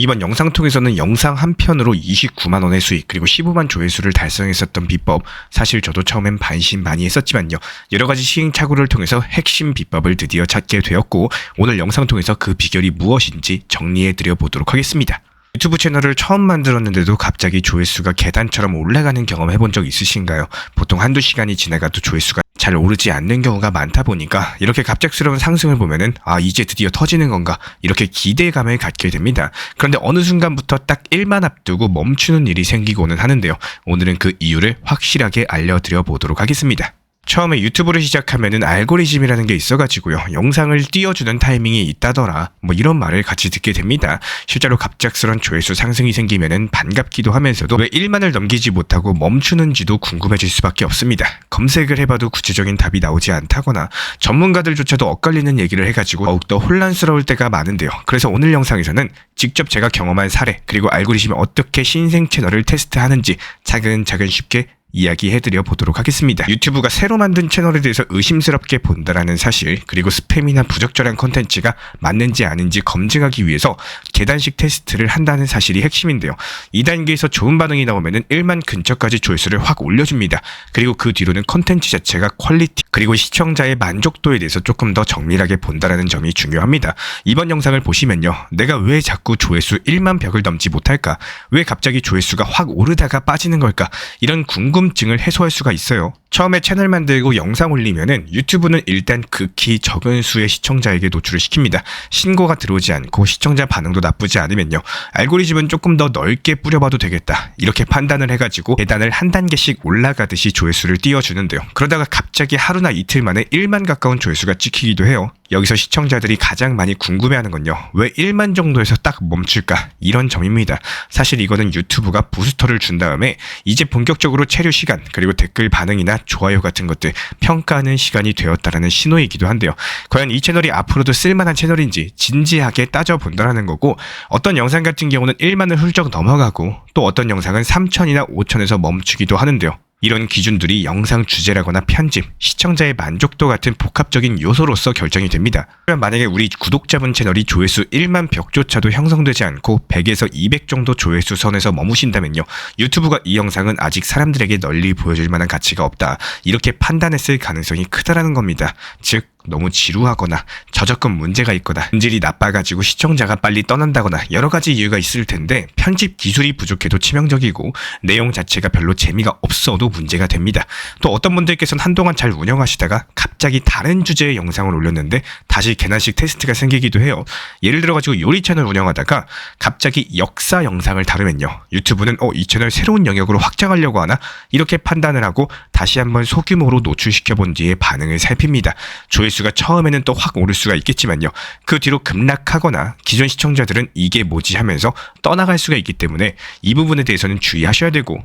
이번 영상 통해서는 영상 한 편으로 29만 원의 수익 그리고 15만 조회수를 달성했었던 비법, 사실 저도 처음엔 반신반의했었지만요, 여러가지 시행착오를 통해서 핵심 비법을 드디어 찾게 되었고, 오늘 영상 통해서 그 비결이 무엇인지 정리해드려 보도록 하겠습니다. 유튜브 채널을 처음 만들었는데도 갑자기 조회수가 계단처럼 올라가는 경험 해본 적 있으신가요? 보통 한두 시간이 지나가도 조회수가 잘 오르지 않는 경우가 많다 보니까 이렇게 갑작스러운 상승을 보면은 이제 드디어 터지는 건가, 이렇게 기대감을 갖게 됩니다. 그런데 어느 순간부터 딱 1만 앞두고 멈추는 일이 생기고는 하는데요. 오늘은 그 이유를 확실하게 알려드려 보도록 하겠습니다. 처음에 유튜브를 시작하면은 알고리즘이라는 게 있어가지고요, 영상을 띄워주는 타이밍이 있다더라, 이런 말을 같이 듣게 됩니다. 실제로 갑작스런 조회수 상승이 생기면은 반갑기도 하면서도 왜 1만을 넘기지 못하고 멈추는지도 궁금해질 수밖에 없습니다. 검색을 해봐도 구체적인 답이 나오지 않다거나 전문가들조차도 엇갈리는 얘기를 해가지고 더욱더 혼란스러울 때가 많은데요. 그래서 오늘 영상에서는 직접 제가 경험한 사례, 그리고 알고리즘이 어떻게 신생 채널을 테스트하는지 차근차근 쉽게 이야기해드려 보도록 하겠습니다. 유튜브가 새로 만든 채널에 대해서 의심스럽게 본다라는 사실, 그리고 스팸이나 부적절한 컨텐츠가 맞는지 아닌지 검증하기 위해서 계단식 테스트를 한다는 사실이 핵심인데요. 2단계에서 좋은 반응이 나오면은 1만 근처까지 조회수를 확 올려줍니다. 그리고 그 뒤로는 컨텐츠 자체가 퀄리티, 그리고 시청자의 만족도에 대해서 조금 더 정밀하게 본다라는 점이 중요합니다. 이번 영상을 보시면요, 내가 왜 자꾸 조회수 1만 벽을 넘지 못할까? 왜 갑자기 조회수가 확 오르다가 빠지는 걸까? 이런 궁금증을 해소할 수가 있어요. 처음에 채널 만들고 영상 올리면은 유튜브는 일단 극히 적은 수의 시청자에게 노출을 시킵니다. 신고가 들어오지 않고 시청자 반응도 나쁘지 않으면요, 알고리즘은 조금 더 넓게 뿌려봐도 되겠다, 이렇게 판단을 해가지고 계단을 한 단계씩 올라가듯이 조회수를 띄워주는데요. 그러다가 갑자기 하루나 이틀 만에 1만 가까운 조회수가 찍히기도 해요. 여기서 시청자들이 가장 많이 궁금해하는 건요, 왜 1만 정도에서 딱 멈출까? 이런 점입니다. 사실 이거는 유튜브가 부스터를 준 다음에 이제 본격적으로 체류 시간, 그리고 댓글 반응이나 좋아요 같은 것들 평가하는 시간이 되었다라는 신호이기도 한데요. 과연 이 채널이 앞으로도 쓸만한 채널인지 진지하게 따져본다라는 거고, 어떤 영상 같은 경우는 1만을 훌쩍 넘어가고 또 어떤 영상은 3천이나 5천에서 멈추기도 하는데요. 이런 기준들이 영상 주제라거나 편집, 시청자의 만족도 같은 복합적인 요소로서 결정이 됩니다. 그러면 만약에 우리 구독자분 채널이 조회수 1만 벽조차도 형성되지 않고 100에서 200 정도 조회수 선에서 머무신다면요, 유튜브가 이 영상은 아직 사람들에게 널리 보여줄 만한 가치가 없다, 이렇게 판단했을 가능성이 크다라는 겁니다. 즉, 너무 지루하거나 저작권 문제가 있거나 음질이 나빠가지고 시청자가 빨리 떠난다거나 여러가지 이유가 있을 텐데, 편집 기술이 부족해도 치명적이고 내용 자체가 별로 재미가 없어도 문제가 됩니다. 또 어떤 분들께서는 한동안 잘 운영하시다가 갑자기 다른 주제의 영상을 올렸는데 다시 계단식 테스트가 생기기도 해요. 예를 들어가지고 요리 채널 운영하다가 갑자기 역사 영상을 다루면요, 유튜브는 이 채널 새로운 영역으로 확장하려고 하나? 이렇게 판단을 하고 다시 한번 소규모로 노출시켜본 뒤에 반응을 살핍니다. 조회수가 처음에는 또 확 오를 수가 있겠지만요, 그 뒤로 급락하거나 기존 시청자들은 이게 뭐지 하면서 떠나갈 수가 있기 때문에 이 부분에 대해서는 주의하셔야 되고,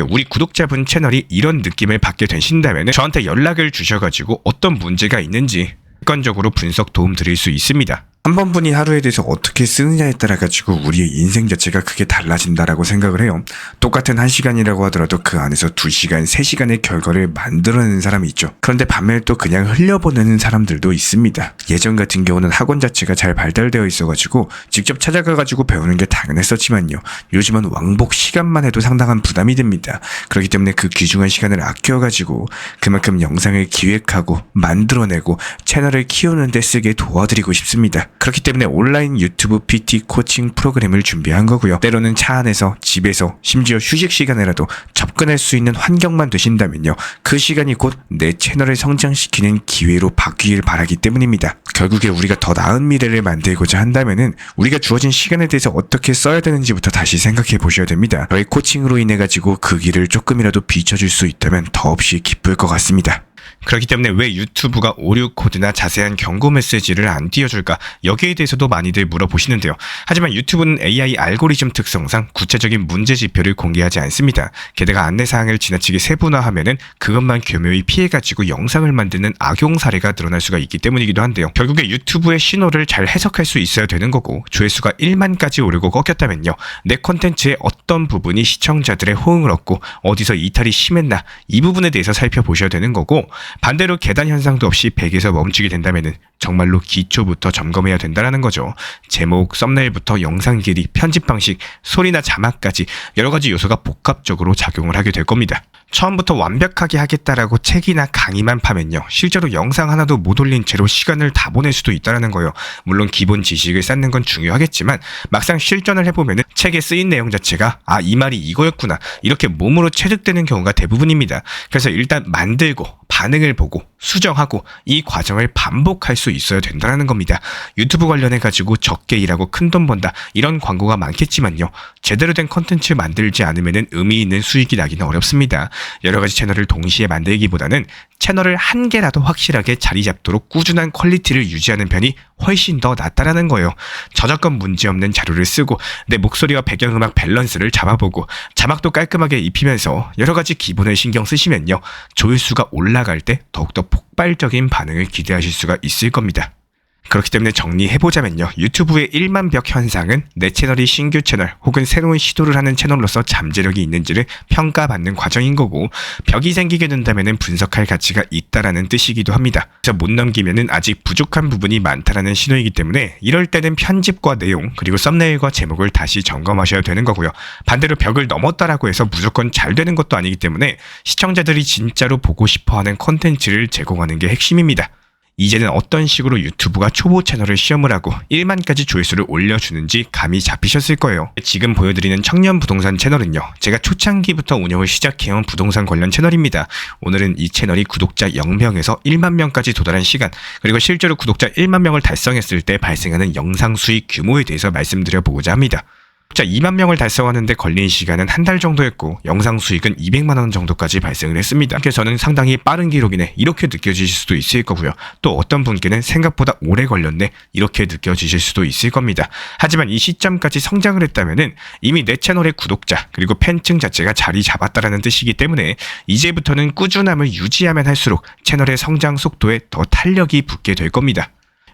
우리 구독자분 채널이 이런 느낌을 받게 되신다면 저한테 연락을 주셔가지고 어떤 문제가 있는지 객관적으로 분석 도움 드릴 수 있습니다. 한 번뿐인 하루에 대해서 어떻게 쓰느냐에 따라 가지고 우리의 인생 자체가 크게 달라진다라고 생각을 해요. 똑같은 1시간이라고 하더라도 그 안에서 2시간, 3시간의 결과를 만들어내는 사람이 있죠. 그런데 반면에 또 그냥 흘려보내는 사람들도 있습니다. 예전 같은 경우는 학원 자체가 잘 발달되어 있어가지고 직접 찾아가가지고 배우는 게 당연했었지만요, 요즘은 왕복 시간만 해도 상당한 부담이 됩니다. 그렇기 때문에 그 귀중한 시간을 아껴가지고 그만큼 영상을 기획하고 만들어내고 채널을 키우는 데 쓰게 도와드리고 싶습니다. 그렇기 때문에 온라인 유튜브 PT 코칭 프로그램을 준비한 거고요. 때로는 차 안에서, 집에서, 심지어 휴식 시간에라도 접근할 수 있는 환경만 되신다면요, 그 시간이 곧 내 채널을 성장시키는 기회로 바뀌길 바라기 때문입니다. 결국에 우리가 더 나은 미래를 만들고자 한다면은 우리가 주어진 시간에 대해서 어떻게 써야 되는지부터 다시 생각해 보셔야 됩니다. 저의 코칭으로 인해 가지고 그 길을 조금이라도 비춰줄 수 있다면 더없이 기쁠 것 같습니다. 그렇기 때문에 왜 유튜브가 오류 코드나 자세한 경고 메시지를 안 띄워줄까, 여기에 대해서도 많이들 물어보시는데요. 하지만 유튜브는 AI 알고리즘 특성상 구체적인 문제 지표를 공개하지 않습니다. 게다가 안내사항을 지나치게 세분화하면은 그것만 교묘히 피해가지고 영상을 만드는 악용 사례가 늘어날 수가 있기 때문이기도 한데요. 결국에 유튜브의 신호를 잘 해석할 수 있어야 되는 거고, 조회수가 1만까지 오르고 꺾였다면요, 내 콘텐츠의 어떤 부분이 시청자들의 호응을 얻고 어디서 이탈이 심했나, 이 부분에 대해서 살펴보셔야 되는 거고, 반대로 계단 현상도 없이 100에서 멈추게 된다면은 정말로 기초부터 점검해야 된다는 거죠. 제목, 썸네일부터 영상 길이, 편집 방식, 소리나 자막까지 여러 가지 요소가 복합적으로 작용을 하게 될 겁니다. 처음부터 완벽하게 하겠다라고 책이나 강의만 파면요, 실제로 영상 하나도 못 올린 채로 시간을 다 보낼 수도 있다는 거예요. 물론 기본 지식을 쌓는 건 중요하겠지만 막상 실전을 해보면 책에 쓰인 내용 자체가 이 말이 이거였구나 이렇게 몸으로 체득되는 경우가 대부분입니다. 그래서 일단 만들고 반응을 보고 수정하고 이 과정을 반복할 수 있어야 된다는 겁니다. 유튜브 관련해가지고 적게 일하고 큰돈 번다 이런 광고가 많겠지만요, 제대로 된 컨텐츠 만들지 않으면 의미 있는 수익이 나기는 어렵습니다. 여러 가지 채널을 동시에 만들기보다는 채널을 한 개라도 확실하게 자리 잡도록 꾸준한 퀄리티를 유지하는 편이 훨씬 더 낫다라는 거예요. 저작권 문제없는 자료를 쓰고 내 목소리와 배경음악 밸런스를 잡아보고 자막도 깔끔하게 입히면서 여러 가지 기본을 신경 쓰시면요, 조회수가 올라갈 때 더욱더 폭발적인 반응을 기대하실 수가 있을 겁니다. 그렇기 때문에 정리해보자면요, 유튜브의 1만 벽 현상은 내 채널이 신규 채널 혹은 새로운 시도를 하는 채널로서 잠재력이 있는지를 평가받는 과정인 거고, 벽이 생기게 된다면 분석할 가치가 있다라는 뜻이기도 합니다. 그래서 못 넘기면 아직 부족한 부분이 많다라는 신호이기 때문에 이럴 때는 편집과 내용 그리고 썸네일과 제목을 다시 점검하셔야 되는 거고요. 반대로 벽을 넘었다라고 해서 무조건 잘 되는 것도 아니기 때문에 시청자들이 진짜로 보고 싶어하는 콘텐츠를 제공하는 게 핵심입니다. 이제는 어떤 식으로 유튜브가 초보 채널을 시험을 하고 1만까지 조회수를 올려주는지 감이 잡히셨을 거예요. 지금 보여드리는 청년 부동산 채널은요, 제가 초창기부터 운영을 시작해온 부동산 관련 채널입니다. 오늘은 이 채널이 구독자 0명에서 1만 명까지 도달한 시간, 그리고 실제로 구독자 1만 명을 달성했을 때 발생하는 영상 수익 규모에 대해서 말씀드려보고자 합니다. 자, 2만 명을 달성하는데 걸린 시간은 한 달 정도였고 영상 수익은 200만 원 정도까지 발생을 했습니다. 그래서 저는 상당히 빠른 기록이네 이렇게 느껴지실 수도 있을 거고요. 또 어떤 분께는 생각보다 오래 걸렸네 이렇게 느껴지실 수도 있을 겁니다. 하지만 이 시점까지 성장을 했다면은 이미 내 채널의 구독자 그리고 팬층 자체가 자리 잡았다라는 뜻이기 때문에 이제부터는 꾸준함을 유지하면 할수록 채널의 성장 속도에 더 탄력이 붙게 될 겁니다.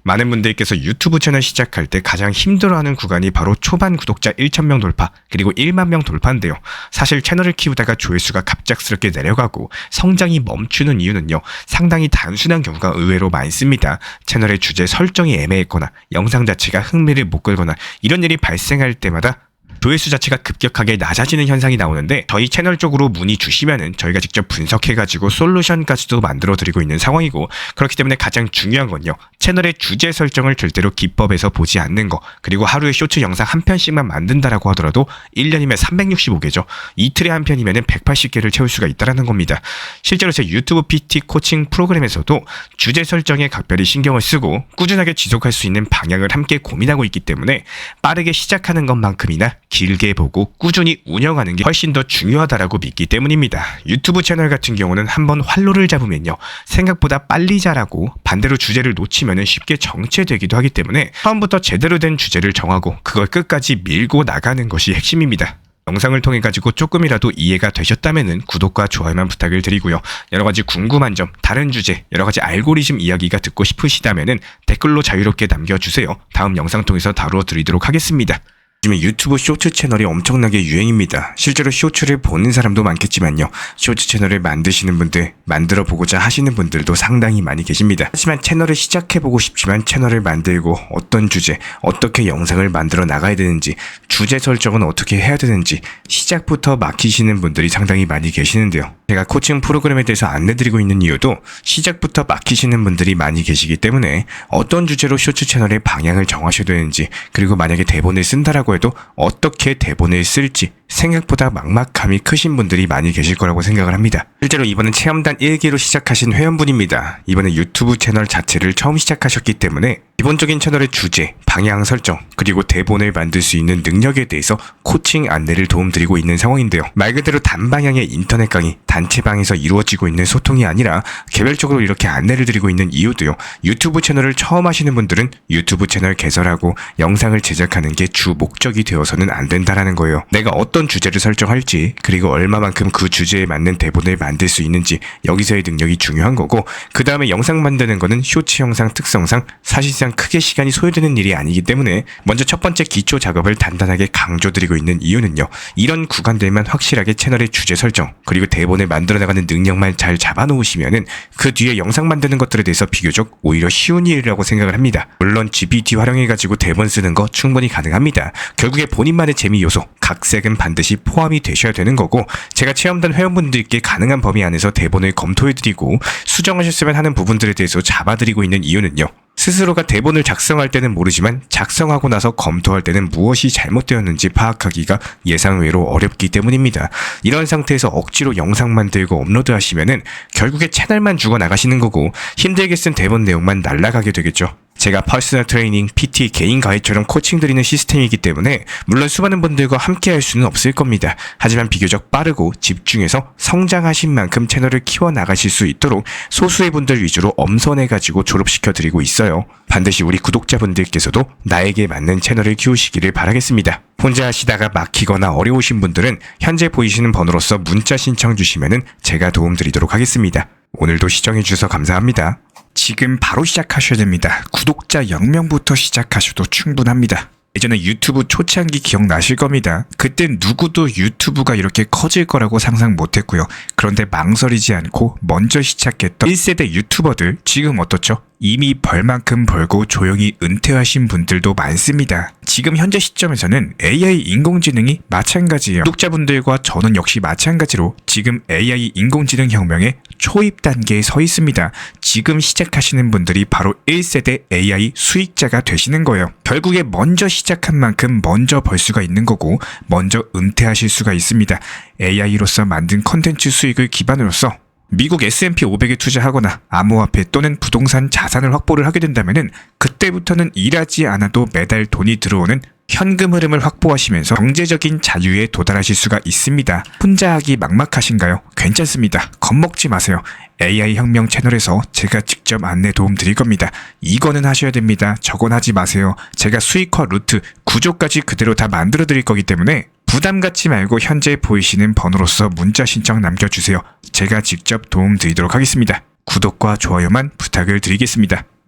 많은 분들께서 유튜브 채널 시작할 때 가장 힘들어하는 구간이 바로 초반 구독자 1,000명 돌파 그리고 1만 명 돌파인데요. 사실 채널을 키우다가 조회수가 갑작스럽게 내려가고 성장이 멈추는 이유는요, 상당히 단순한 경우가 의외로 많습니다. 채널의 주제 설정이 애매했거나 영상 자체가 흥미를 못 끌거나 이런 일이 발생할 때마다 조회수 자체가 급격하게 낮아지는 현상이 나오는데, 저희 채널 쪽으로 문의 주시면은 저희가 직접 분석해가지고 솔루션까지도 만들어드리고 있는 상황이고, 그렇기 때문에 가장 중요한 건요, 채널의 주제 설정을 절대로 기법에서 보지 않는 거, 그리고 하루에 쇼츠 영상 한 편씩만 만든다라고 하더라도 1년이면 365개죠. 이틀에 한 편이면 180개를 채울 수가 있다는 겁니다. 실제로 제 유튜브 PT 코칭 프로그램에서도 주제 설정에 각별히 신경을 쓰고 꾸준하게 지속할 수 있는 방향을 함께 고민하고 있기 때문에 빠르게 시작하는 것만큼이나 길게 보고 꾸준히 운영하는 게 훨씬 더 중요하다라고 믿기 때문입니다. 유튜브 채널 같은 경우는 한번 활로를 잡으면요, 생각보다 빨리 자라고 반대로 주제를 놓치면 쉽게 정체되기도 하기 때문에 처음부터 제대로 된 주제를 정하고 그걸 끝까지 밀고 나가는 것이 핵심입니다. 영상을 통해 가지고 조금이라도 이해가 되셨다면 구독과 좋아요만 부탁을 드리고요. 여러가지 궁금한 점, 다른 주제, 여러가지 알고리즘 이야기가 듣고 싶으시다면 댓글로 자유롭게 남겨주세요. 다음 영상 통해서 다루어 드리도록 하겠습니다. 요즘에 유튜브 쇼츠 채널이 엄청나게 유행입니다. 실제로 쇼츠를 보는 사람도 많겠지만요, 쇼츠 채널을 만드시는 분들, 만들어 보고자 하시는 분들도 상당히 많이 계십니다. 하지만 채널을 시작해보고 싶지만 채널을 만들고 어떤 주제, 어떻게 영상을 만들어 나가야 되는지, 주제 설정은 어떻게 해야 되는지 시작부터 막히시는 분들이 상당히 많이 계시는데요. 제가 코칭 프로그램에 대해서 안내드리고 있는 이유도 시작부터 막히시는 분들이 많이 계시기 때문에 어떤 주제로 쇼츠 채널의 방향을 정하셔야 되는지, 그리고 만약에 대본을 쓴다라고 해도 어떻게 대본을 쓸지 생각보다 막막함이 크신 분들이 많이 계실 거라고 생각을 합니다. 실제로 이번엔 체험단 1기로 시작하신 회원분입니다. 이번에 유튜브 채널 자체를 처음 시작하셨기 때문에 기본적인 채널의 주제, 방향 설정, 그리고 대본을 만들 수 있는 능력에 대해서 코칭 안내를 도움드리고 있는 상황인데요. 말 그대로 단방향의 인터넷 강의, 단체방에서 이루어지고 있는 소통이 아니라 개별적으로 이렇게 안내를 드리고 있는 이유도요, 유튜브 채널을 처음 하시는 분들은 유튜브 채널 개설하고 영상을 제작하는 게 주 목적이 되어서는 안 된다라는 거예요. 내가 어떤 주제를 설정할지, 그리고 얼마만큼 그 주제에 맞는 대본을 만들 수 있는지, 여기서의 능력이 중요한 거고, 그 다음에 영상 만드는 거는 쇼츠 영상 특성상 사실상 크게 시간이 소요되는 일이 아니기 때문에 먼저 첫 번째 기초 작업을 단단하게 강조드리고 있는 이유는요, 이런 구간들만 확실하게 채널의 주제 설정, 그리고 대본을 만들어 나가는 능력만 잘 잡아놓으시면은 그 뒤에 영상 만드는 것들에 대해서 비교적 오히려 쉬운 일이라고 생각을 합니다. 물론 GPT 활용해가지고 대본 쓰는 거 충분히 가능합니다. 결국에 본인만의 재미 요소, 각색은 반드시 포함이 되셔야 되는 거고, 제가 체험단 회원분들께 가능한 범위 안에서 대본을 검토해드리고 수정하셨으면 하는 부분들에 대해서 잡아드리고 있는 이유는요, 스스로가 대본을 작성할 때는 모르지만 작성하고 나서 검토할 때는 무엇이 잘못되었는지 파악하기가 예상외로 어렵기 때문입니다. 이런 상태에서 억지로 영상 만들고 업로드하시면은 결국에 채널만 죽어나가시는 거고 힘들게 쓴 대본 내용만 날아가게 되겠죠. 제가 퍼스널 트레이닝, PT, 개인 가이드처럼 코칭 드리는 시스템이기 때문에 물론 수많은 분들과 함께 할 수는 없을 겁니다. 하지만 비교적 빠르고 집중해서 성장하신 만큼 채널을 키워나가실 수 있도록 소수의 분들 위주로 엄선해가지고 졸업시켜드리고 있어요. 반드시 우리 구독자분들께서도 나에게 맞는 채널을 키우시기를 바라겠습니다. 혼자 하시다가 막히거나 어려우신 분들은 현재 보이시는 번호로서 문자 신청 주시면은 제가 도움드리도록 하겠습니다. 오늘도 시청해주셔서 감사합니다. 지금 바로 시작하셔야 됩니다. 구독자 0명부터 시작하셔도 충분합니다. 예전에 유튜브 초창기 기억나실 겁니다. 그땐 누구도 유튜브가 이렇게 커질 거라고 상상 못했고요. 그런데 망설이지 않고 먼저 시작했던 1세대 유튜버들 지금 어떻죠? 이미 벌만큼 벌고 조용히 은퇴하신 분들도 많습니다. 지금 현재 시점에서는 AI 인공지능이 마찬가지예요. 구독자분들과 저는 역시 마찬가지로 지금 AI 인공지능 혁명의 초입 단계에 서 있습니다. 지금 시작하시는 분들이 바로 1세대 AI 수익자가 되시는 거예요. 결국에 먼저 시작한 만큼 먼저 벌 수가 있는 거고 먼저 은퇴하실 수가 있습니다. AI로서 만든 컨텐츠 수익을 기반으로서 미국 S&P 500에 투자하거나 암호화폐 또는 부동산 자산을 확보를 하게 된다면은 그때부터는 일하지 않아도 매달 돈이 들어오는 현금 흐름을 확보하시면서 경제적인 자유에 도달하실 수가 있습니다. 혼자 하기 막막하신가요? 괜찮습니다. 겁먹지 마세요. AI 혁명 채널에서 제가 직접 안내 도움 드릴 겁니다. 이거는 하셔야 됩니다. 저건 하지 마세요. 제가 수익화 루트, 구조까지 그대로 다 만들어 드릴 거기 때문에 부담 갖지 말고 현재 보이시는 번호로서 문자 신청 남겨주세요. 제가 직접 도움 드리도록 하겠습니다. 구독과 좋아요만 부탁을 드리겠습니다.